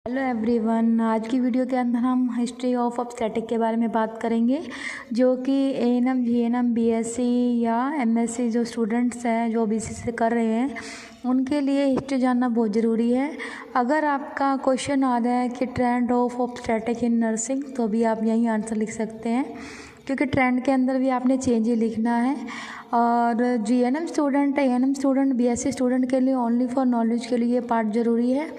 Hello everyone, आज की video के अंदर हम हिस्ट्री ऑफ ऑब्स्टेटिक के बारे में बात करेंगे, जो कि एएनएम, जीएनएम, बीएससी या एमएससी जो स्टूडेंट्स हैं जो बीसी से कर रहे हैं उनके लिए हिस्ट्री जानना बहुत ज़रूरी है। अगर आपका क्वेश्चन आ रहा है कि trend of obstetric in nursing, तो भी आप यही आंसर लिख सकते हैं, क्योंकि ट्रेंड के अंदर भी आपने चेंज ही लिखना है। और GNM student, ANM student, BSc student के लिए ओनली फॉर नॉलेज के लिए ये पार्ट ज़रूरी है।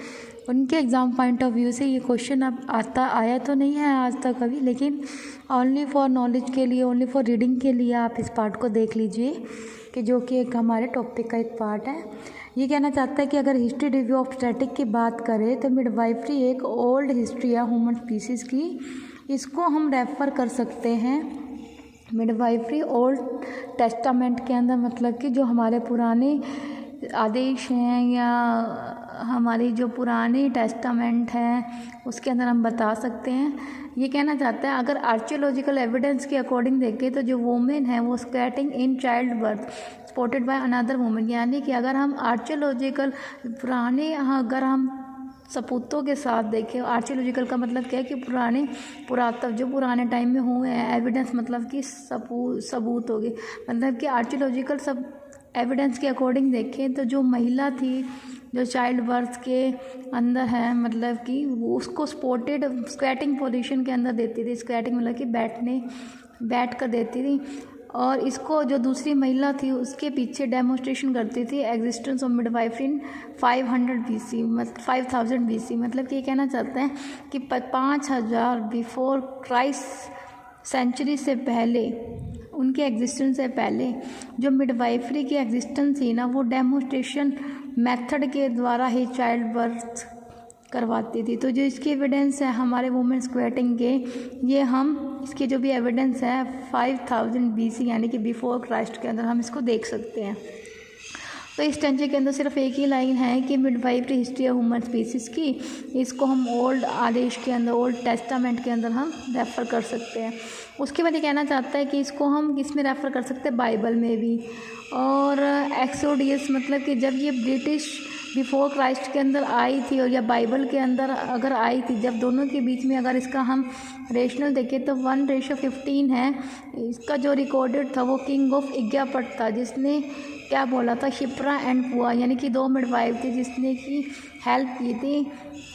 उनके एग्ज़ाम पॉइंट ऑफ व्यू से ये क्वेश्चन अब आया तो नहीं है आज तक कभी, लेकिन ओनली फॉर नॉलेज के लिए, ओनली फॉर रीडिंग के लिए आप इस पार्ट को देख लीजिए, कि जो कि एक हमारे टॉपिक का एक पार्ट है। ये कहना चाहता है कि अगर हिस्ट्री रिव्यू ऑफ स्टैटिक की बात करें तो मिडवाइफरी एक ओल्ड हिस्ट्री है ह्यूमन स्पीसीज़ की, इसको हम रेफ़र कर सकते हैं मिडवाइफरी ओल्ड टेस्टामेंट के अंदर, मतलब कि जो हमारे पुराने आदेश हैं या हमारी जो पुरानी टेस्टामेंट है उसके अंदर हम बता सकते हैं। ये कहना चाहता है अगर आर्कियोलॉजिकल एविडेंस के अकॉर्डिंग देखें तो जो वुमेन है वो squatting in child birth spotted by another women, यानी कि अगर हम आर्कियोलॉजिकल पुराने, अगर हम सबूतों के साथ देखें, आर्कियोलॉजिकल का मतलब क्या है कि पुराने पुरातत्व जो पुराने टाइम में हुए हैं, एविडेंस मतलब कि सबूत हो गए, मतलब कि आर्कियोलॉजिकल सब एविडेंस के अकॉर्डिंग देखें तो जो महिला थी जो चाइल्ड बर्थ के अंदर है, मतलब कि वो उसको स्पॉटेड स्क्वैटिंग पोजीशन के अंदर देती थी। स्क्वैटिंग मतलब कि बैठ कर देती थी, और इसको जो दूसरी महिला थी उसके पीछे डेमोन्स्ट्रेशन करती थी existence of midwifery in 500 BC, मतलब 5000 BC, मतलब कि ये कहना चाहते हैं कि 5000 बिफोर क्राइस्ट सेंचुरी से पहले, उनके एग्जिस्टेंस से पहले जो मिडवाइफरी की एग्जिस्टेंस थी ना, वो डेमोन्स्ट्रेशन मेथड के द्वारा ही चाइल्ड बर्थ करवाती थी। तो जो इसकी एविडेंस है हमारे वुमेन स्क्वैटिंग के, ये हम इसके जो भी एविडेंस है 5000 BC यानी कि बिफोर क्राइस्ट के अंदर हम इसको देख सकते हैं। तो इस टेंजे के अंदर सिर्फ एक ही लाइन है कि midwifery history of human species की, इसको हम ओल्ड आदेश के अंदर, ओल्ड टेस्टामेंट के अंदर हम रेफ़र कर सकते हैं। उसके बाद ये कहना चाहता है कि इसको हम किस में रेफ़र कर सकते हैं, बाइबल में भी, और एक्सोडियस, मतलब कि जब ये ब्रिटिश बिफोर क्राइस्ट के अंदर आई थी और या बाइबल के अंदर अगर आई थी, जब दोनों के बीच में अगर इसका हम रेशनल देखें तो 1:15 है। इसका जो रिकॉर्डेड था वो किंग ऑफ इग्यापट था, जिसने क्या बोला था, शिप्रा एंड पुआ, यानी कि 2 मिडवाइफ थी जिसने की हेल्प की थी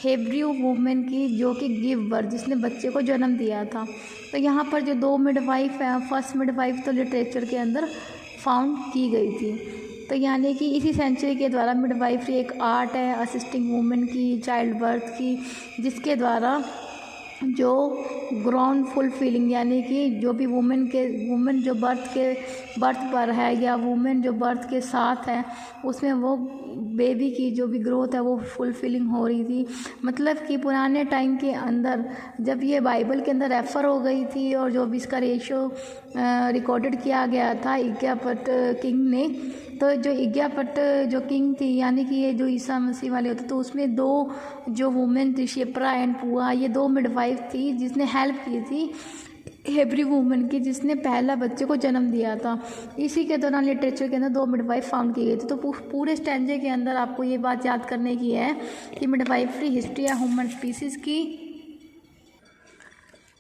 हेब्रियो वुमेन की, जो कि गिव बर्थ, जिसने बच्चे को जन्म दिया था। तो यहाँ पर जो 2 मिडवाइफ है, फर्स्ट मिडवाइफ तो लिटरेचर के अंदर फाउंड की गई थी। तो यानी कि इसी सेंचुरी के द्वारा मिडवाइफरी एक आर्ट है असिस्टिंग वुमेन की चाइल्ड बर्थ की, जिसके द्वारा जो ग्राउंड फुलफिलिंग, यानी कि जो भी वुमेन जो बर्थ पर है या वुमेन जो बर्थ के साथ है, उसमें वो बेबी की जो भी ग्रोथ है वो फुलफिलिंग हो रही थी। मतलब कि पुराने टाइम के अंदर जब ये बाइबल के अंदर रेफ़र हो गई थी और जो भी इसका रेशो रिकॉर्डेड किया गया था इग्यापट किंग ने, तो जो इग्यापट जो किंग थी, यानी कि ये जो ईसा मसीह वाले होते, तो उसमें 2 जो वुमेन थी, शिप्रा एंड पुआ, ये 2 मिडवाइफ थी जिसने हेल्प की थी हेब्री वुमेन की, जिसने पहला बच्चे को जन्म दिया था। इसी के दौरान लिटरेचर के अंदर 2 मिडवाइफ फाउंड की गई थी। तो पूरे स्टैंजे के अंदर आपको ये बात याद करने की है कि मिडवाइफरी हिस्ट्री या ह्यूमन स्पीसीज़ की,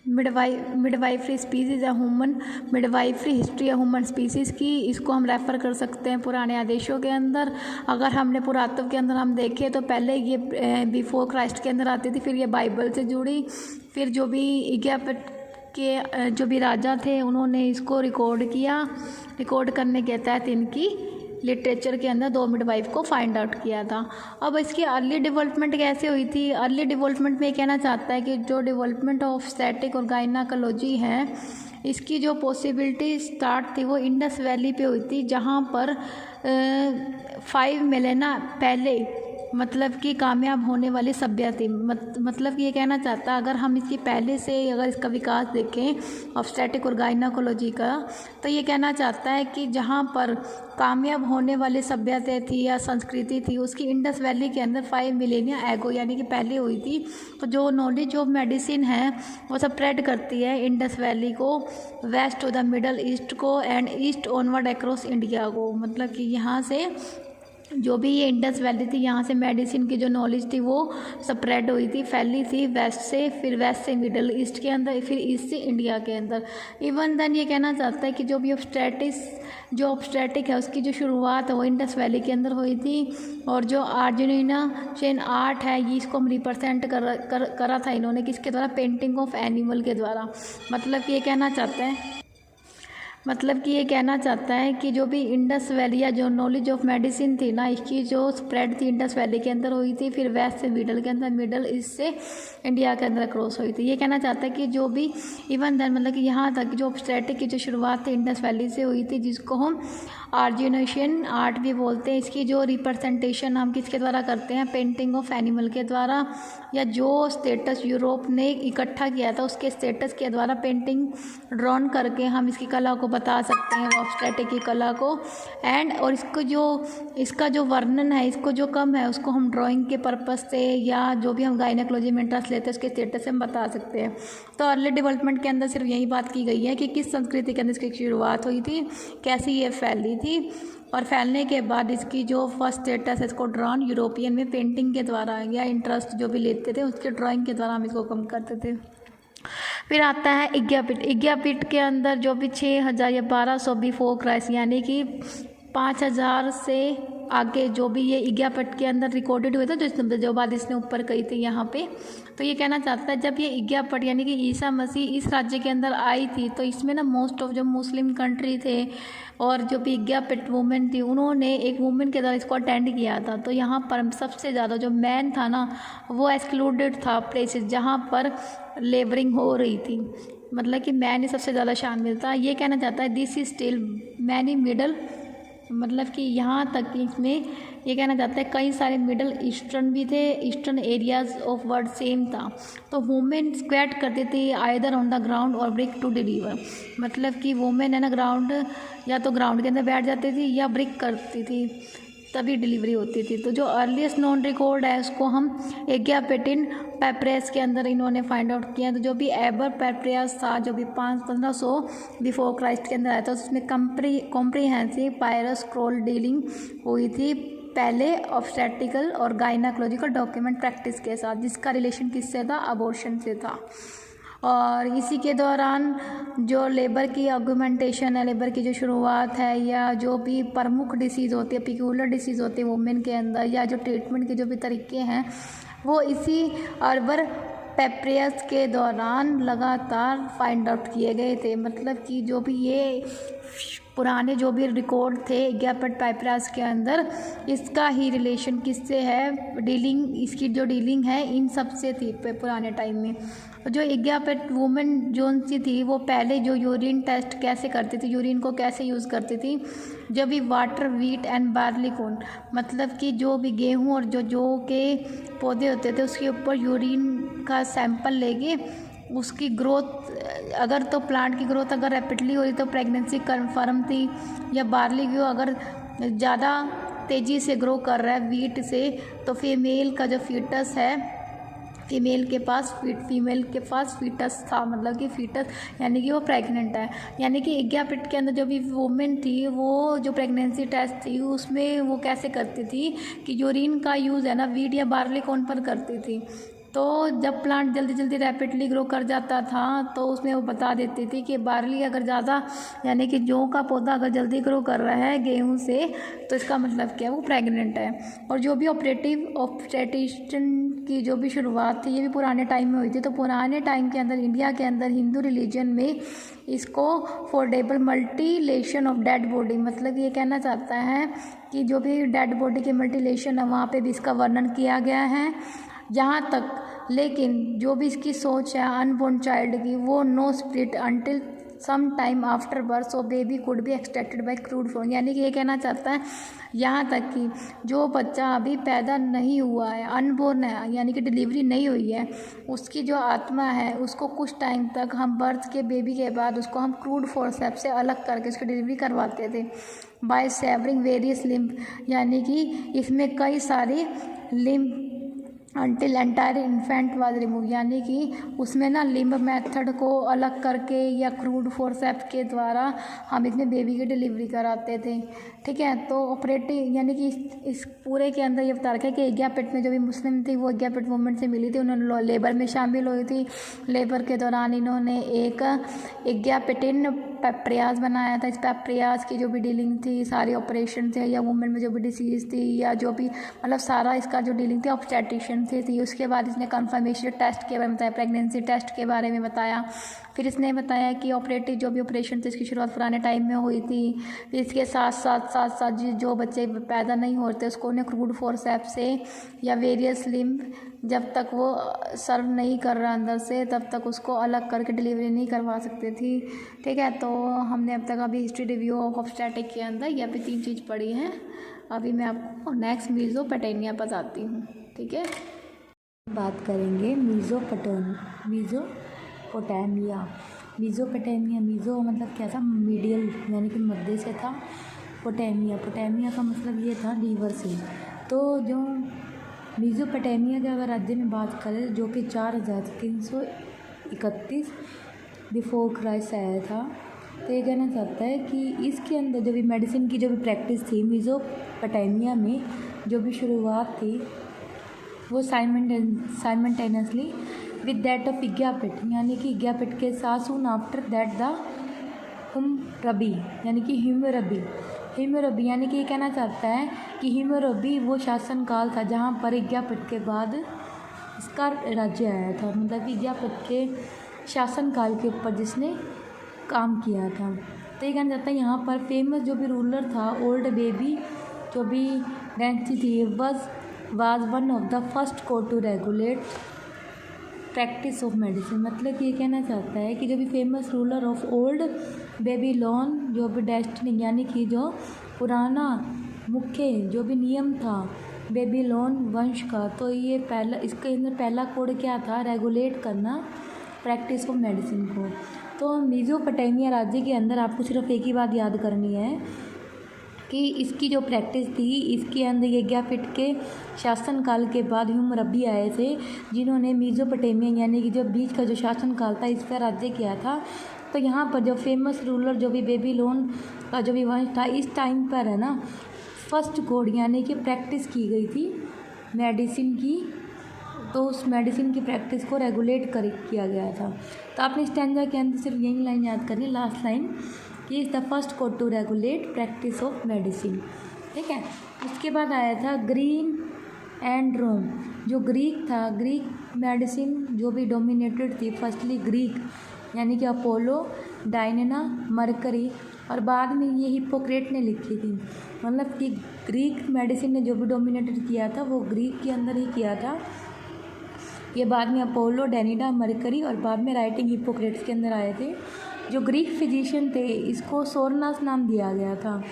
मिडवाइफरी स्पीसीज़ या ह्यूमन मिडवाइफरी हिस्ट्री या ह्यूमन स्पीसीज़ की, इसको हम रेफ़र कर सकते हैं पुराने आदेशों के अंदर। अगर हमने पुरातत्व के अंदर हम देखें तो पहले ये बिफोर क्राइस्ट के अंदर आती थी, फिर ये बाइबल से जुड़ी, फिर जो भी इग्यापट के जो भी राजा थे उन्होंने इसको रिकॉर्ड किया, रिकॉर्ड करने के तहत इनकी लिटरेचर के अंदर 2 मिडवाइफ को फाइंड आउट किया था। अब इसकी अर्ली डेवलपमेंट कैसे हुई थी? अर्ली डेवलपमेंट में कहना चाहता है कि जो डेवलपमेंट ऑफ स्टैटिक और गायनाकोलॉजी है, इसकी जो पॉसिबिलिटी स्टार्ट थी वो इंडस वैली पे हुई थी, जहाँ पर 5 मिलेना पहले मतलब कि कामयाब होने वाली सभ्यता थी। मतलब कि ये कहना चाहता है अगर हम इसकी पहले से अगर इसका विकास देखें ऑब्स्टेटिक और गायनाकोलॉजी का, तो ये कहना चाहता है कि जहाँ पर कामयाब होने वाली सभ्यता थी या संस्कृति थी, उसकी इंडस वैली के अंदर 5 मिलेनिया एगो, यानी कि पहले हुई थी। तो जो नॉलेज ऑफ मेडिसिन है वो स्प्रेड करती है इंडस वैली को west to the middle east को and east onward across India को, मतलब कि यहाँ से जो भी ये इंडस वैली थी, यहाँ से मेडिसिन की जो नॉलेज थी वो स्प्रेड हुई थी, फैली थी वेस्ट से, फिर वेस्ट से मिडल ईस्ट के अंदर, फिर ईस्ट से इंडिया के अंदर। इवन देन ये कहना चाहता है कि जो भी ऑब्स्टेटिक है उसकी जो शुरुआत है वो इंडस वैली के अंदर हुई थी। और जो आर्जिनेशन आर्ट है ये इसको हम रिप्रेजेंट करा था इन्होंने किसके द्वारा, पेंटिंग ऑफ एनिमल के द्वारा। मतलब कि ये कहना चाहता है कि जो भी इंडस वैली या जो नॉलेज ऑफ मेडिसिन थी ना, इसकी जो स्प्रेड थी इंडस वैली के अंदर हुई थी, फिर वेस्ट से मिडल के अंदर, मिडल ईस्ट से इंडिया के अंदर क्रॉस हुई थी। ये कहना चाहता है कि जो भी इवन देन मतलब कि यहाँ तक जो ऑब्स्टेटिक की जो शुरुआत थी इंडस वैली से हुई थी, जिसको हम आर्जिनेशन आर्ट भी बोलते हैं। इसकी जो रिप्रेजेंटेशन हम किसके द्वारा करते हैं, पेंटिंग ऑफ एनिमल के द्वारा, या जो स्टेटस यूरोप ने इकट्ठा किया था उसके स्टेटस के द्वारा पेंटिंग ड्रॉन करके हम इसकी कला को बता सकते हैं, ऑब्स्टेटिक की कला को। और इसका जो वर्णन है, इसको जो कम है उसको हम ड्राइंग के पर्पज़ से या जो भी हम गायनेकोलॉजी में इंटरेस्ट लेते हैं उसके स्टेटस से हम बता सकते हैं। तो अर्ली डेवलपमेंट के अंदर सिर्फ यही बात की गई है कि किस संस्कृति के अंदर इसकी शुरुआत हुई थी, कैसी ये फैली थी, और फैलने के बाद इसकी जो फर्स्ट स्टेटस है इसको ड्रॉन यूरोपियन में पेंटिंग के द्वारा या इंटरेस्ट जो भी लेते थे उसके ड्राइंग के द्वारा हम इसको कम करते थे। फिर आता है इग्यापिट के अंदर जो भी 6000 या 1200 बिफोर क्राइस्ट, यानी कि 5000 से आगे जो भी ये इग्यापिट के अंदर रिकॉर्डेड हुए थे, जो बात इसने ऊपर कही थी यहाँ पे। तो ये कहना चाहता है जब ये इग्यापिट यानी कि ईसा मसीह इस राज्य के अंदर आई थी, तो इसमें ना मोस्ट ऑफ जो मुस्लिम कंट्री थे और जो भी इग्यापिट वुमेन थी उन्होंने एक वुमेन के द्वारा इसको अटेंड किया था। तो यहाँ पर सबसे ज़्यादा जो मैन था ना वो एक्सक्लूडेड था प्लेसेस जहाँ पर लेबरिंग हो रही थी, मतलब कि मैन ही सबसे ज़्यादा शामिल था। ये कहना चाहता है this is still many middle, मतलब कि यहाँ तक कि इसमें ये कहना चाहता है कई सारे मिडल ईस्टर्न भी थे, eastern areas of world same था। तो वुमेन स्क्वेट करती थी आइदर ऑन द ग्राउंड और ब्रिक टू डिलीवर, मतलब कि वुमेन है ना ग्राउंड या तो ग्राउंड के अंदर बैठ जाती थी या ब्रिक करती थी, तभी डिलीवरी होती थी। तो जो अर्लीस्ट नॉन रिकॉर्ड है उसको हम इग्यापिटिन पेपरस के अंदर इन्होंने फाइंड आउट किया। तो जो भी एबर पेपरस था जो भी 1500 बिफोर क्राइस्ट के अंदर आया था, उसमें कॉम्प्रीहेंसिव पायरस स्क्रॉल डीलिंग हुई थी पहले ऑब्स्टेटिकल और गायनेकोलॉजिकल डॉक्यूमेंट प्रैक्टिस के साथ, जिसका रिलेशन किससे था, अबॉर्शन से था। और इसी के दौरान जो लेबर की आर्गुमेंटेशन है, लेबर की जो शुरुआत है, या जो भी प्रमुख डिसीज़ होती है, पिक्यूलर डिसीज़ होती है वुमेन के अंदर, या जो ट्रीटमेंट के जो भी तरीके हैं वो इसी अर्बर पेपरस के दौरान लगातार फाइंड आउट किए गए थे। मतलब कि जो भी ये पुराने जो भी रिकॉर्ड थे इग्यापिट पेपरस के अंदर, इसका ही रिलेशन किससे है, डीलिंग, इसकी जो डीलिंग है इन सब से थी पुराने टाइम में। जो इग्यापिट वुमेन जोन सी थी वो पहले जो यूरिन टेस्ट कैसे करती थी, यूरिन को कैसे यूज़ करती थी, जब भी water wheat and barley corn, मतलब कि जो भी गेहूँ और जो के पौधे होते थे उसके ऊपर यूरिन का सैंपल लेके उसकी ग्रोथ, अगर तो प्लांट की ग्रोथ अगर रैपिडली हो रही तो प्रेगनेंसी कन्फर्म थी, या बार्ली की अगर ज़्यादा तेज़ी से ग्रो कर रहा है वीट से तो फीमेल का जो फीटस है, फीमेल के पास फीटस था, मतलब कि फीटस यानी कि वो प्रेग्नेंट है। यानी कि इग्यापिट के अंदर जो भी वुमेन थी वो जो प्रेगनेंसी टेस्ट थी उसमें वो कैसे करती थी कि यूरिन का यूज़ है ना वीट या बार्ली कॉर्न पर करती थी। तो जब प्लांट जल्दी जल्दी रैपिडली ग्रो कर जाता था तो उसमें वो बता देती थी कि बार्ली अगर ज़्यादा यानी कि जौ का पौधा अगर जल्दी ग्रो कर रहा है गेहूं से तो इसका मतलब क्या है, वो प्रेग्नेंट है। और जो भी ऑब्स्टेटिशियन की जो भी शुरुआत थी ये भी पुराने टाइम में हुई थी। तो पुराने टाइम के अंदर इंडिया के अंदर हिंदू रिलीजन में इसको फोर्डेबल मल्टीलेशन ऑफ डेड बॉडी, मतलब ये कहना चाहता है कि जो भी डेड बॉडी के मल्टीलेशन है वहाँ पे भी इसका वर्णन किया गया है। जहाँ तक लेकिन जो भी इसकी सोच है अनबोर्न चाइल्ड की, वो no split until some time after birth so baby could be extracted by crude form, यानी कि ये कहना चाहता है यहाँ तक कि जो बच्चा अभी पैदा नहीं हुआ है, अनबोर्न है यानी कि डिलीवरी नहीं हुई है, उसकी जो आत्मा है उसको कुछ टाइम तक हम बर्थ के बेबी के बाद उसको हम क्रूड फोर्सेप्स से अलग करके उसकी डिलीवरी करवाते थे बाय सेवरिंग वेरियस लिम्ब, यानी कि इसमें कई सारे limb until entire infant was remove, यानी कि उसमें ना लिम्ब मेथड को अलग करके या क्रूड फोर्सेप्स के द्वारा हम इसमें बेबी की डिलीवरी कराते थे। ठीक है, तो ऑपरेटिव यानी कि इस पूरे के अंदर ये बता रखा है कि यज्ञापीठ में जो भी मुस्लिम थी वो यज्ञापीठ मूवमेंट से मिली थी, उन्होंने लेबर में शामिल हुई थी। लेबर के दौरान इन्होंने एक यज्ञापीठिन प्रयास बनाया था। इस प्रयास की जो भी डीलिंग थी, सारी ऑपरेशन थे या वुमेन में जो भी डिसीज़ थी या जो भी मतलब सारा इसका जो डीलिंग थी ऑब्स्टेट्रिशियन से थी। उसके बाद इसने कन्फर्मेशन टेस्ट के बारे में बताया, प्रेगनेंसी टेस्ट के बारे में बताया। फिर इसने बताया कि ऑपरेटिव जो भी ऑपरेशन थी इसकी शुरुआत पुराने टाइम में हुई थी। फिर इसके साथ साथ जो बच्चे पैदा नहीं होते उसको उन्हें क्रूड फोर्सेप्स से या वेरियस लिम्ब जब तक वो सर्व नहीं कर रहा अंदर से तब तक उसको अलग करके डिलीवरी नहीं करवा सकते थी। ठीक है, तो हमने अब तक अभी हिस्ट्री रिव्यू ऑफ ऑब्स्टेटिक के अंदर ये अभी 3 चीज़ पढ़ी हैं। अभी मैं आपको नेक्स्ट मेसोपोटामिया बताती हूँ। ठीक है, बात करेंगे मेसोपोटामिया। मीज़ो मतलब क्या था, मीडियल यानी कि मध्य से था। पोटामिया का मतलब ये था लीवर से। तो जो मेसोपोटामिया के अगर राज्य में बात करें जो कि 4331 बिफोर क्राइस्ट आया था, तो ये कहना चाहता है कि इसके अंदर जो भी मेडिसिन की जो भी प्रैक्टिस थी मेसोपोटामिया में जो भी शुरुआत थी वो साइमल्टेनियसली विद दैट ऑफ यज्ञापीठ, यानी कि यज्ञापीठ के साथ सून आफ्टर दैट द हिमरबी यानी कि हिमरबी यानी कि ये कहना चाहता है कि हिमरबी वो शासन काल था जहाँ पर यज्ञापीठ के बाद इसका राज्य आया था, मतलब कि यज्ञापीठ के शासन काल के ऊपर जिसने काम किया था। तो ये कहना चाहता है यहाँ पर फेमस जो भी रूलर था ओल्ड बेबी जो भी डेंसी थी was one of the first court to regulate practice of medicine. मतलब कि ये कहना चाहता है कि जो भी famous ruler of old Babylon जो भी डेस्टिनी यानी कि जो पुराना मुख्य जो भी नियम था बेबीलोन वंश का, तो ये पहला इसके अंदर पहला कोड क्या था, रेगुलेट करना प्रैक्टिस ऑफ मेडिसिन को। तो मेसोपोटामिया राज्य के अंदर आपको सिर्फ एक ही बात याद करनी है कि इसकी जो प्रैक्टिस थी इसके अंदर यज्ञापीठ के शासन काल के बाद हिमरबी आए थे जिन्होंने मेसोपोटामिया यानी कि जो बीच का जो शासन काल था इस पर राज्य किया था। तो यहाँ पर जो फेमस रूलर जो भी बेबीलोन का जो भी वंश था इस टाइम पर है ना फर्स्ट कोड यानी कि प्रैक्टिस की गई थी मेडिसिन की, तो उस मेडिसिन की प्रैक्टिस को रेगुलेट किया गया था। तो आपने स्टैंजा के अंदर सिर्फ यही लाइन याद करनी, लास्ट लाइन कि is the first code to regulate practice of medicine. ठीक है, उसके बाद आया था ग्रीन एंड रोम। जो ग्रीक था, ग्रीक मेडिसिन जो भी डोमिनेटेड थी फर्स्टली ग्रीक यानी कि अपोलो, डायना, मरकरी और बाद में ये हिप्पोक्रेट ने लिखी थी। मतलब कि ग्रीक मेडिसिन ने जो भी डोमिनेटेड किया था वो ग्रीक के अंदर ही किया था। ये बाद में अपोलो, डायना, मरकरी और बाद में राइटिंग हिप्पोक्रेट्स के अंदर आए थे। जो ग्रीक फिजिशियन थे इसको सोरनास नाम दिया गया था।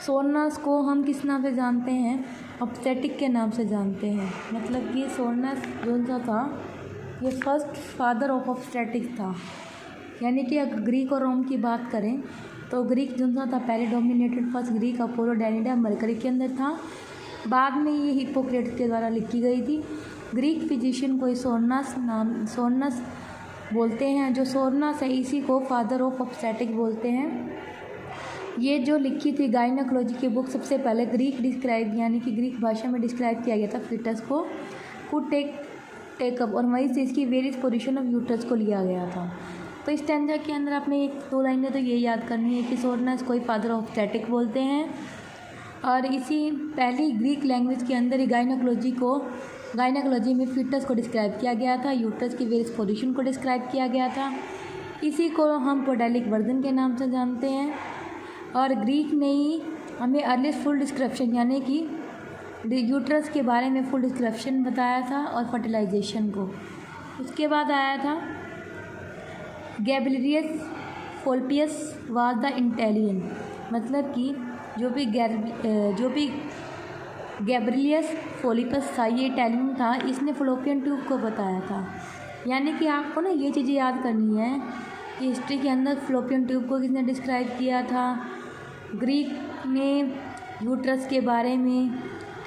सोरनास को हम किस नाम से जानते हैं, ऑब्स्टेटिक के नाम से जानते हैं। मतलब कि सोरनास जो सा था ये फर्स्ट फादर ऑफ ऑब्स्टेटिक था। यानी कि अगर ग्रीक और रोम की बात करें तो ग्रीक जो सा था पहले dominated first Greek Apollo, Diana, mercury के अंदर था, बाद में ये हिप्पोक्रेट्स के द्वारा लिखी गई थी। ग्रीक फिजिशियन को सोरनास बोलते हैं। जो सोरनास है इसी को फादर ऑफ ऑब्स्टेटिक बोलते हैं। ये जो लिखी थी गायनेकोलॉजी की बुक सबसे पहले ग्रीक डिस्क्राइब यानी कि ग्रीक भाषा में डिस्क्राइब किया गया था फीटस को टेकअप और वहीं से इसकी वेरियस पोजीशन ऑफ यूट्रस को लिया गया था। तो इस स्टैंजा के अंदर आपने 1-2 लाइनें तो ये याद करनी है कि सोरनास को फादर ऑफ ऑब्स्टेटिक बोलते हैं और इसी पहली ग्रीक लैंग्वेज के अंदर ही गायनेकोलॉजी में फीटस को डिस्क्राइब किया गया था, यूट्रस की वेरियस पोजीशन को डिस्क्राइब किया गया था। इसी को हम पोडेलिक वर्जन के नाम से जानते हैं और ग्रीक ने ही हमें अर्लीस्ट फुल डिस्क्रिप्शन यानी कि यूट्रस के बारे में फुल डिस्क्रिप्शन बताया था और फर्टिलाइजेशन को। उसके बाद आया था गैब्रियस फोल्पियस वाज द इंटेलियन। मतलब कि जो भी गैब्रियस फोलिपस था ये इटालियन था, इसने फ्लोपियन ट्यूब को बताया था। यानी कि आपको ना ये चीज़ें याद करनी है कि हिस्ट्री के अंदर फ्लोपियन ट्यूब को किसने डिस्क्राइब किया था, ग्रीक ने यूट्रस के बारे में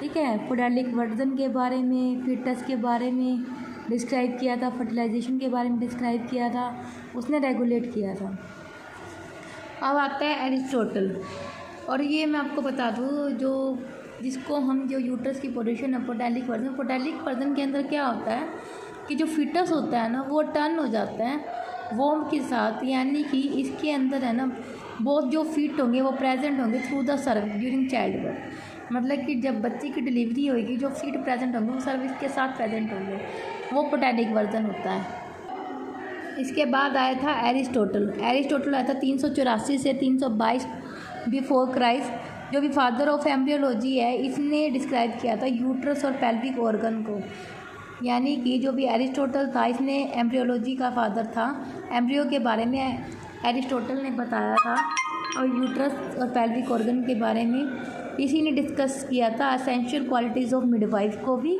ठीक है। पोडालिक वर्जन के बारे में, फीटस के बारे में डिस्क्राइब किया था, फर्टिलाइजेशन के बारे में डिस्क्राइब किया था, उसने रेगुलेट किया था। अब आता है एरिस्टोटल, और ये मैं आपको बता दूँ जिसको हम जो यूट्रस की पोजीशन है पोडालिक वर्जन के अंदर क्या होता है कि जो फीटस होता है ना वो टर्न हो जाता है वोम के साथ, यानी कि इसके अंदर है ना बहुत जो फीट होंगे वो प्रेजेंट होंगे through the serve during child birth. मतलब कि जब बच्चे की डिलीवरी होगी जो फीट प्रेजेंट होंगे वो सर्विस के साथ प्रेजेंट होंगे, वो पोडालिक वर्जन होता है। इसके बाद आया था एरिस्टोटल आया था 384 से 322 बिफोर क्राइस्ट, जो भी फादर ऑफ एम्ब्रियोलॉजी है, इसने डिस्क्राइब किया था यूट्रस और पेल्विक ऑर्गन को। यानी कि जो भी एरिस्टोटल था इसने एम्ब्रियोलॉजी का फादर था, एम्ब्रियो के बारे में एरिस्टोटल ने बताया था, और यूट्रस और पेल्विक ऑर्गन के बारे में इसी ने डिस्कस किया था। एसेंशियल क्वालिटीज़ ऑफ मिडवाइफ को भी,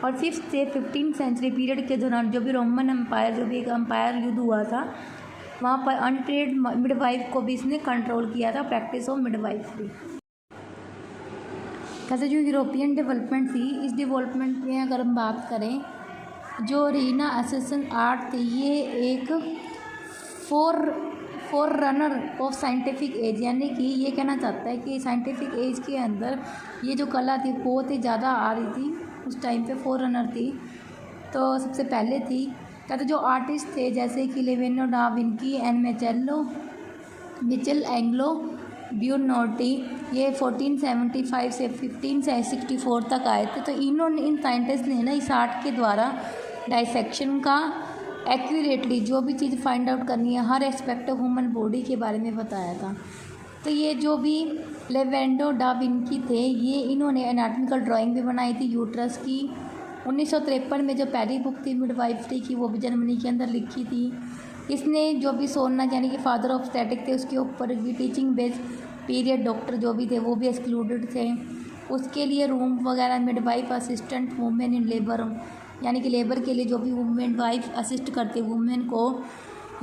और 5th से 15th सेंचुरी पीरियड के दौरान जो भी रोमन एम्पायर, जो भी एक एम्पायर युद्ध हुआ था, वहाँ पर अनट्रेड मिडवाइफ को भी इसने कंट्रोल किया था, प्रैक्टिस ऑफ मिडवाइफरी। कैसे जो यूरोपियन डेवलपमेंट थी, इस डेवलपमेंट में अगर हम बात करें, जो रीना असेसन आर्ट थी ये एक forerunner of scientific age, यानी कि ये कहना चाहता है कि साइंटिफिक एज के अंदर ये जो कला थी बहुत ही ज़्यादा आ रही थी उस टाइम पे, फोर रनर थी। तो सबसे पहले थी कहते जो आर्टिस्ट थे जैसे कि Leonardo da Vinci and Michelangelo Buonarroti, ये 1475 से 1564 तक आए थे। तो इन्होंने, इन साइंटिस्ट ने ना इस आर्ट के द्वारा डाइसेक्शन का एक्यूरेटली जो भी चीज़ फाइंड आउट करनी है हर एस्पेक्ट ऑफ ह्यूमन बॉडी के बारे में बताया था। तो ये जो भी लियोनार्डो डा विंची थे ये इन्होंने एनाटॉमिकल ड्राइंग भी बनाई थी यूट्रस की। 1953 में जो पहली बुक थी मिडवाइफरी की वो भी जर्मनी के अंदर लिखी थी। इसने जो भी सोना यानी कि फादर ऑफ स्टैटिक थे उसके ऊपर भी टीचिंग बेस्ड पीरियड डॉक्टर जो भी थे वो भी एक्सक्लूडेड थे। उसके लिए रूम वगैरह midwife assistant women in labour, यानी कि लेबर के लिए जो भी मिडवाइफ असिस्ट करते वुमेन को,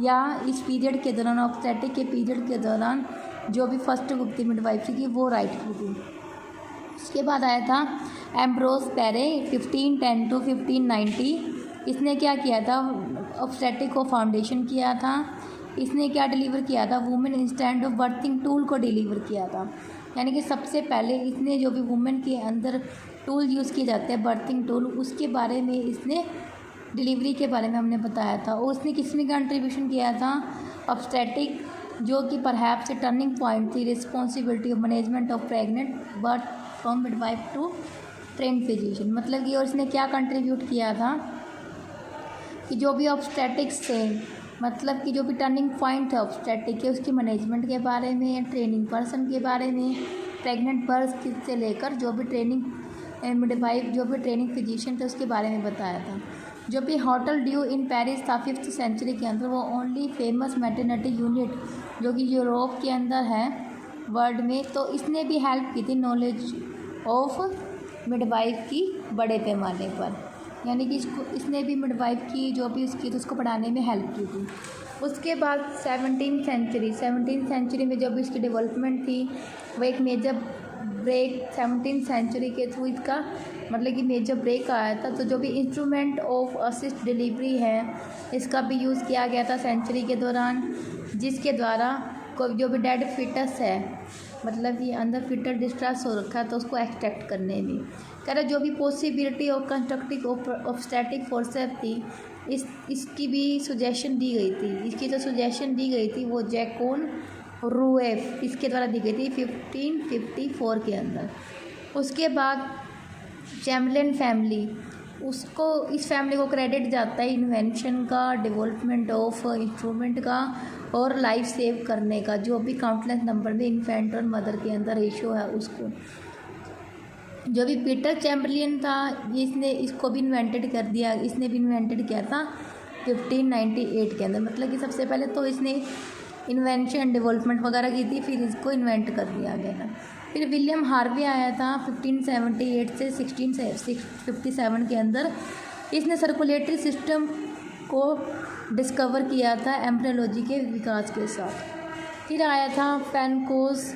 या इस पीरियड के दौरान ऑब्स्टेटिक के पीरियड के दौरान जो भी फर्स्ट बुक थी मिडवाइफरी की वो राइट की थी। उसके बाद आया था एम्ब्रोस पेरे 1510 to 1590। इसने क्या किया था, ऑब्स्टेटिक को फाउंडेशन किया था। इसने क्या डिलीवर किया था, women instant of berthing tool को डिलीवर किया था। यानी कि सबसे पहले इसने जो भी वुमेन के अंदर टूल यूज़ किए जाते हैं बर्थिंग टूल, उसके बारे में इसने डिलीवरी के बारे में हमने बताया था। और उसने किस में कंट्रीब्यूशन किया था, ऑब्स्टेटिक जो कि परहैप्स से टर्निंग पॉइंट थी, responsibility of management of pregnant birth from midwife to trained physician. मतलब कि और इसने क्या कंट्रीब्यूट किया था कि जो भी ऑब्स्टेटिक्स थे, मतलब कि जो भी टर्निंग पॉइंट है ऑब्स्टेटिक के, उसकी मैनेजमेंट के बारे में, ट्रेनिंग पर्सन के बारे में, प्रेग्नेंट बर्थ से लेकर जो भी ट्रेनिंग मिडवाइफ जो भी ट्रेनिंग फिजिशियन थे उसके बारे में बताया था। जो भी होटल ड्यू इन पेरिस था 5th सेंचुरी के अंदर, वो ओनली फेमस मैटरनिटी यूनिट जो कि यूरोप के अंदर है वर्ल्ड में। तो इसने भी हेल्प की थी नॉलेज ऑफ मिडवाइफ की बड़े पैमाने पर, यानी कि इसने भी मिडवाइफ की जो भी उसकी तो उसको पढ़ाने में हेल्प की थी। उसके बाद 17th सेंचुरी में जो भी इसकी डेवलपमेंट थी वो एक मेजर ब्रेक 17th सेंचुरी के थ्रू इसका मतलब कि मेजर ब्रेक आया था। तो जो भी इंस्ट्रूमेंट ऑफ असिस्ट डिलीवरी है इसका भी यूज़ किया गया था सेंचुरी के दौरान, जिसके द्वारा कोई जो भी डेड फिटस है, मतलब कि अंदर फिटर डिस्ट्रेस हो रखा है तो उसको एक्सट्रैक्ट करने में कह रहा जो भी possibility of constructive obstetric forces थी इसकी भी सुजेशन दी गई थी। इसकी जो सुजेशन दी गई थी वो जैकोन रूएफ इसके द्वारा दी गई थी 1554 के अंदर। उसके बाद चैम्बरलेन फैमिली, उसको इस फैमिली को क्रेडिट जाता है इन्वेंशन का, डेवलपमेंट ऑफ इंस्ट्रूमेंट का और लाइफ सेव करने का। जो भी काउंटलेस नंबर में इन्फेंट और मदर के अंदर रेशियो है उसको, जो भी पीटर चैम्बरलेन था इसने इसको भी इन्वेंटेड कर दिया, इसने भी इन्वेंटेड किया था 1598 के अंदर। मतलब कि सबसे पहले तो इसने इन्वेंशन डेवलपमेंट वगैरह की थी, फिर इसको इन्वेंट कर दिया गया था। फिर विलियम हार्वे आया था 1578 से 1657 के अंदर। इसने सर्कुलेटरी सिस्टम को डिस्कवर किया था एम्ब्रियोलॉजी के विकास के साथ। फिर आया था पेनकोस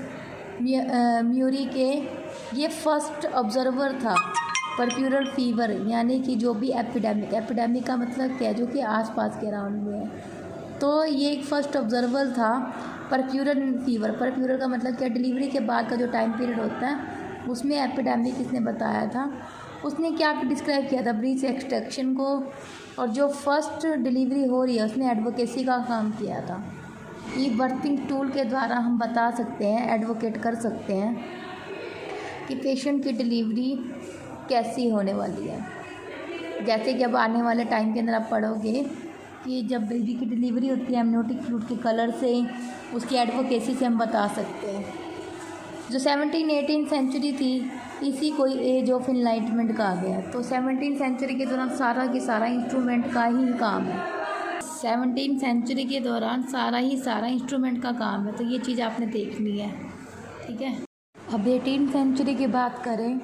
म्यूरी के ये फर्स्ट ऑब्जर्वर था परप्यूरल फीवर, यानी कि जो भी एपिडेमिक का मतलब क्या है, जो कि आसपास के अराउंड में है। तो ये एक फर्स्ट ऑब्जर्वर था परप्यूरल फीवर। परप्यूरल का मतलब क्या, डिलीवरी के बाद का जो टाइम पीरियड होता है उसमें एपिडेमिक इसने बताया था। उसने क्या डिस्क्राइब किया था, ब्रीच एक्सट्रैक्शन को, और जो फर्स्ट डिलीवरी हो रही है उसने एडवोकेसी का काम किया था। ई बर्थिंग टूल के द्वारा हम बता सकते हैं, एडवोकेट कर सकते हैं कि पेशेंट की डिलीवरी कैसी होने वाली है। जैसे कि अब आने वाले टाइम के अंदर आप पढ़ोगे कि जब बेबी की डिलीवरी होती है एमनियोटिक फ्लूइड के कलर से, उसकी एडवोकेसी से हम बता सकते हैं। जो 17-18 सेंचुरी थी इसी को एज ऑफ इनलाइटमेंट कहा गया। तो 17 सेंचुरी के दौरान सारा की सारा इंस्ट्रूमेंट का ही काम है। 17 सेंचुरी के दौरान सारा इंस्ट्रूमेंट का काम है, तो ये चीज़ आपने देखनी है, ठीक है। अब 18 सेंचुरी की बात करें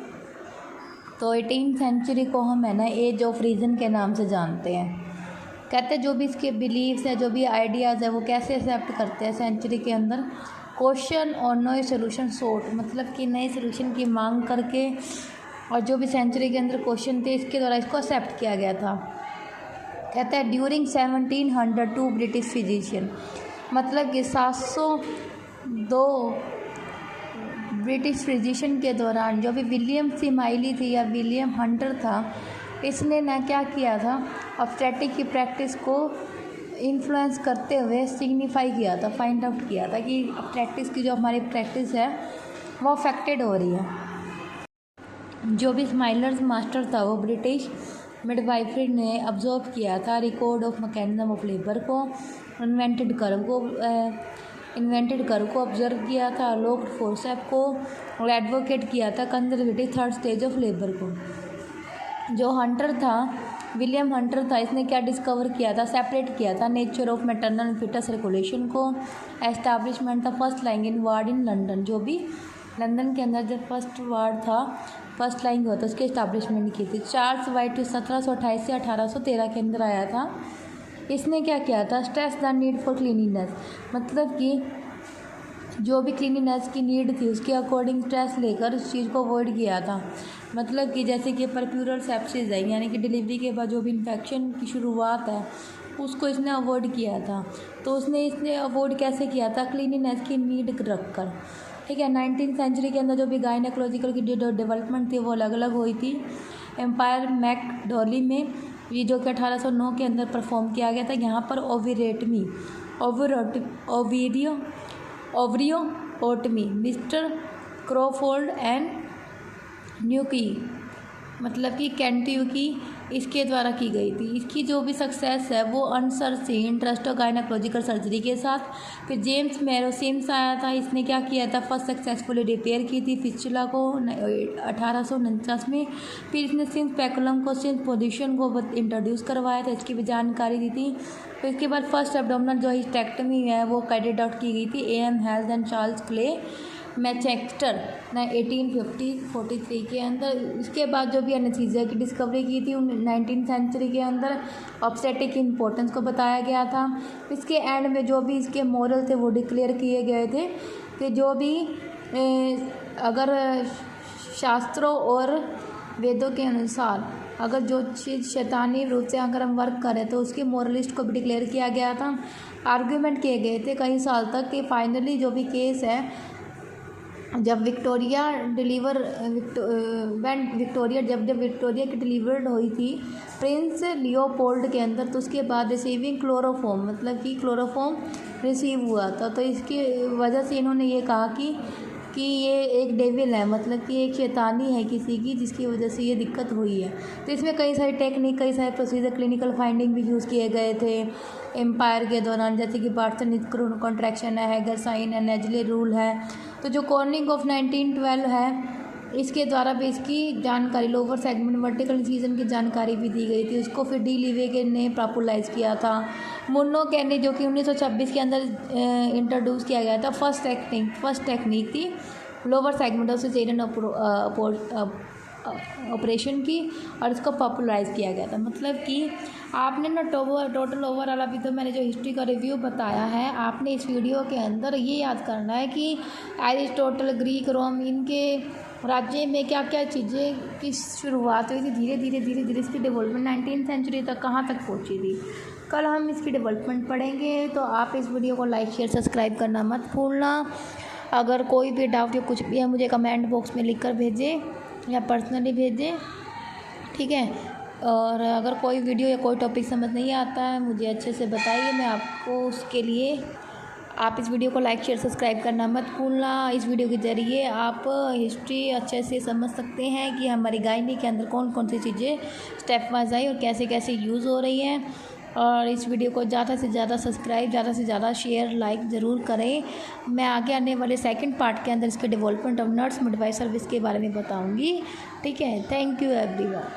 तो 18 सेंचुरी को हम है ना एज ऑफ रीज़न के नाम से जानते हैं। कहते हैं जो भी इसके बिलीव्स है, जो भी आइडियाज़ है, वो कैसे एक्सेप्ट करते हैं सेंचुरी के अंदर, क्वेश्चन और नए सोल्यूशन सोर्ट, मतलब कि नए सोल्यूशन की मांग करके, और जो भी सेंचुरी के अंदर क्वेश्चन थे इसके द्वारा इसको एक्सेप्ट किया गया था। कहते हैं ड्यूरिंग 1702 ब्रिटिश फिजिशियन, मतलब कि 702 ब्रिटिश फिजिशियन के दौरान जो भी विलियम सिमाइली थी या विलियम हंटर था, इसने ना क्या किया था, ऑब्स्टेट्रिक की प्रैक्टिस को इन्फ्लुएंस करते हुए सिग्निफाई किया था, फाइंड आउट किया था कि प्रैक्टिस की जो हमारी प्रैक्टिस है वो अफेक्टेड हो रही है। जो भी स्माइलर्स मास्टर था वो ब्रिटिश मिडवाइफरी ने ऑब्जर्व किया था record of mechanism of labour को, इन्वेंटेड कर्व को ऑब्जर्व किया था, लोग फोर्सेप को, और एडवोकेट किया था conservative third stage of labour को। जो हंटर था, विलियम हंटर था, इसने क्या डिस्कवर किया था, सेपरेट किया था nature of maternal and fetal circulation को, एस्टैब्लिशमेंट था first lying in ward in London, जो भी लंदन के अंदर जो फर्स्ट वार्ड था, फर्स्ट लाइन हुआ था, उसकी एस्टैब्लिशमेंट की थी। चार्ल्स वाइट 1728 से 1813 के अंदर आया था। इसने क्या किया था, stress the need for cleanliness, मतलब कि जो भी क्लीनिनेस की नीड थी उसके अकॉर्डिंग स्ट्रेस लेकर उस चीज़ को अवॉइड किया था। मतलब कि जैसे कि परप्यूरल सेप्सिस है, यानी कि डिलीवरी के बाद जो भी इन्फेक्शन की शुरुआत है उसको इसने अवॉइड किया था। तो इसने अवॉइड कैसे किया था, क्लीनिनेस की नीड रखकर, ठीक है। 19th सेंचुरी के अंदर जो भी गायनेकोलॉजिकल की डेवलपमेंट थी वो अलग अलग हुई थी। एम्पायर मैकडॉली में ये जो कि 1809 के अंदर परफॉर्म किया गया था, यहाँ पर ओवरियोटमी मिस्टर क्रॉफोर्ड एंड न्यूकी, मतलब कि कैंट्यूकी, इसके द्वारा की गई थी। इसकी जो भी सक्सेस है वो अनसर से इंटरेस्ट और गायनेकोलॉजिकल सर्जरी के साथ। फिर जेम्स मैरो सिम्स आया था, इसने क्या किया था, फर्स्ट सक्सेसफुली रिपेयर की थी फिस्चुला को 1849 में। फिर इसने सिम्स पेकुलम को, सिम्स पोजिशन को इंट्रोड्यूस करवाया था, इसकी भी जानकारी दी थी। फिर इसके बाद फर्स्ट एब्डोमिनल जो हिस्टेक्टमी है वो कैरिड आउट की गई थी AM Hales and Charles Clay Manchester 1843 के अंदर। इसके बाद जो भी एनेस्थीसिया की डिस्कवरी की थी 19th सेंचुरी के अंदर, ऑब्स्टेट्रिक की इम्पोर्टेंस को बताया गया था। इसके एंड में जो भी इसके मोरल थे वो डिक्लेयर किए गए थे कि जो भी अगर शास्त्रों और वेदों के अनुसार अगर जो चीज़ शैतानी रूप से अगर हम वर्क करें तो उसकी मोरलिस्ट को भी डिक्लेयर किया गया था। आर्ग्यूमेंट किए गए थे कई साल तक कि फाइनली जो भी केस है, जब विक्टोरिया की डिलीवर्ड हुई थी प्रिंस लियोपोल्ड के अंदर, तो उसके बाद रिसीविंग क्लोरोफॉर्म, मतलब कि क्लोरोफॉर्म रिसीव हुआ था। तो इसकी वजह से इन्होंने ये कहा कि ये एक डेविल है, मतलब कि एक शैतानी है किसी की, जिसकी वजह से ये दिक्कत हुई है। तो इसमें कई सारी टेक्निक, कई सारे प्रोसीजर, क्लिनिकल फाइंडिंग भी यूज़ किए गए थे एम्पायर के दौरान, जैसे कि बार्सन कॉन्ट्रैक्शन है, हैगर साइन है, नेजले रूल है। तो जो कॉर्निंग ऑफ 1912 है इसके द्वारा भी इसकी जानकारी, लोअर सेगमेंट वर्टिकल इंसिजन की जानकारी भी दी गई थी। उसको फिर डी लीवे ने पॉपुलराइज किया था। मुन्नो कैनी जो कि 1926 के अंदर इंट्रोड्यूस किया गया था। फर्स्ट टेक्निक थी lower segment of caesarean operation की और इसको पॉपुलराइज़ किया गया था। मतलब कि आपने ना टोटल ओवरऑल अभी तो मैंने जो हिस्ट्री का रिव्यू बताया है, आपने इस वीडियो के अंदर ये याद करना है कि एरिस्टोटल, ग्रीक, रोम, इनके राज्य में क्या क्या चीज़ें की शुरुआत हुई थी, धीरे धीरे इसकी डेवलपमेंट 19वीं सेंचुरी तक कहाँ तक पहुँची थी। कल हम इसकी डेवलपमेंट पढ़ेंगे, तो आप इस वीडियो को लाइक शेयर सब्सक्राइब करना मत भूलना। अगर कोई भी डाउट या कुछ भी है मुझे कमेंट बॉक्स में लिख कर भेजें या पर्सनली भेजें, ठीक है। और अगर कोई वीडियो या कोई टॉपिक समझ नहीं आता है मुझे अच्छे से बताइए, मैं आपको उसके लिए आप इस वीडियो को लाइक शेयर सब्सक्राइब करना मत भूलना। इस वीडियो के ज़रिए आप हिस्ट्री अच्छे से समझ सकते हैं कि हमारी गायनी के अंदर कौन कौन सी चीज़ें स्टेप वाइज आई और कैसे कैसे यूज़ हो रही हैं। और इस वीडियो को ज़्यादा से ज़्यादा सब्सक्राइब, ज़्यादा से ज़्यादा शेयर, लाइक ज़रूर करें। मैं आगे आने वाले सेकंड पार्ट के अंदर इसके development of nurse midwife service के बारे में बताऊंगी, ठीक है। Thank you everyone.